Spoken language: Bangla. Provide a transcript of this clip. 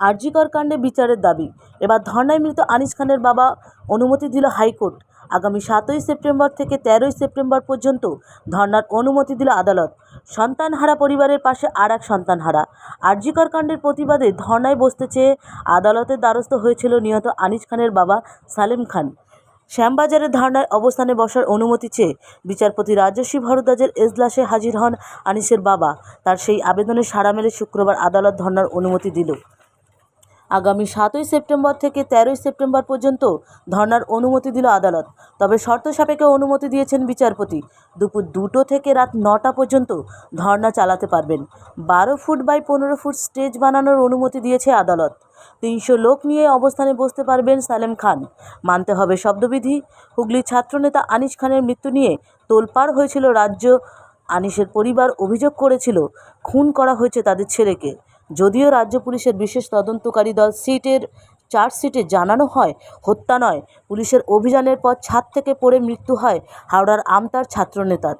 আরজি কর কাণ্ডে বিচারের দাবি। এবার ধর্নায় মৃত আনিস খানের বাবা অনুমতি দিল হাইকোর্ট। আগামী 7ই সেপ্টেম্বর থেকে 13ই সেপ্টেম্বর পর্যন্ত ধর্নার অনুমতি দিল আদালত। সন্তানহারা পরিবারের পাশে আর এক সন্তানহারা। আরজি কর কাণ্ডের প্রতিবাদে ধর্নায় বসতে চেয়ে আদালতের দ্বারস্থ হয়েছিল নিহত আনিস খানের বাবা সালেম খান। শ্যামবাজারের ধর্নায় অবস্থানে বসার অনুমতি চেয়ে বিচারপতি রাজস্বী ভরদ্বাজের এজলাসে হাজির হন আনিসের বাবা। তার সেই আবেদনে সাড়া মেলে শুক্রবার আদালত ধর্নার অনুমতি দিল। আগামী 7ই সেপ্টেম্বর থেকে 13ই সেপ্টেম্বর পর্যন্ত ধর্নার অনুমতি দিল আদালত। তবে শর্ত সাপেক্ষে অনুমতি দিয়েছেন বিচারপতি। দুপুর 2টো থেকে রাত 9টা পর্যন্ত ধর্না চালাতে পারবেন। 12 ফুট বাই 15 ফুট স্টেজ বানানোর অনুমতি দিয়েছে আদালত। 300 লোক নিয়ে অবস্থানে বসতে পারবেন সালেম খান। মানতে হবে শব্দবিধি। হুগলির ছাত্রনেতা আনিস খানের মৃত্যু নিয়ে তোলপাড় হয়েছিল রাজ্য। আনিসের পরিবার অভিযোগ করেছিল খুন করা হয়েছে তাদের ছেলেকে। যদিও রাজ্য পুলিশের বিশেষ তদন্তকারী দল চার্জশিটে জানানো হয় হত্যা নয়, পুলিশের অভিযানের পর ছাদ থেকে পড়ে মৃত্যু হয় হাওড়ার আমতার ছাত্রনেতার।